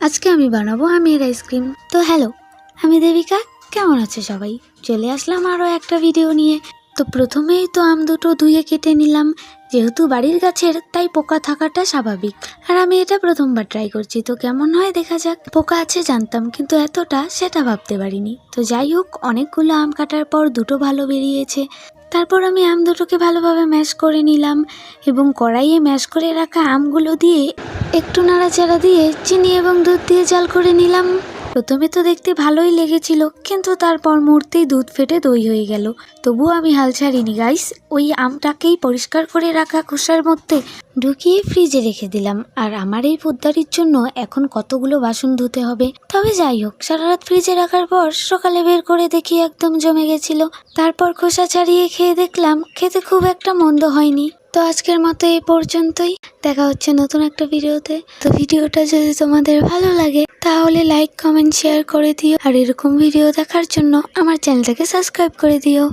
আজকে আমি বানাবো আমের আইসক্রিম। তো হ্যালো, আমি দেবিকা। কেমন আছে সবাই? চলে আসলাম আরও একটা ভিডিও নিয়ে। তো প্রথমেই তো আম দুটো ধুয়ে কেটে নিলাম। যেহেতু বাড়ির গাছের, তাই পোকা থাকাটা স্বাভাবিক। আর আমি এটা প্রথমবার ট্রাই করছি, তো কেমন হয় দেখা যাক। পোকা আছে জানতাম, কিন্তু এতটা সেটা ভাবতে পারিনি। তো যাই হোক, অনেকগুলো আম কাটার পর দুটো ভালো বেরিয়েছে। তারপর আমি আম দুটোকে ভালোভাবে ম্যাশ করে নিলাম এবং কড়াইয়ে ম্যাশ করে রাখা আমগুলো দিয়ে একটু নাড়াচাড়া দিয়ে চিনি এবং দুধ দিয়ে জাল করে নিলাম। প্রথমে তো দেখতে ভালোই লেগেছিল, কিন্তু তারপর মুহূর্তেই দুধ ফেটে দই হয়ে গেল। তবুও আমি হাল ছাড়িনি গাইস। ওই আমটাকেই পরিষ্কার করে রাখা খোসার মধ্যে ঢুকিয়ে ফ্রিজে রেখে দিলাম। আর আমার এই পোদ্দারির জন্য এখন কতগুলো বাসন ধুতে হবে। তবে যাই হোক, সারা রাত ফ্রিজে রাখার পর সকালে বের করে দেখি একদম জমে গেছিল। তারপর খোসা ছাড়িয়ে খেয়ে দেখলাম খেতে খুব একটা মন্দ হয়নি। তো আজকের মতো এই পর্যন্তই। দেখা হচ্ছে নতুন একটা ভিডিওতে। তো ভিডিওটা যদি তোমাদের ভালো লাগে তাহলে লাইক, কমেন্ট, শেয়ার করে দিও। আর এরকম ভিডিও দেখার জন্য আমার চ্যানেলটাকে সাবস্ক্রাইব করে দিও।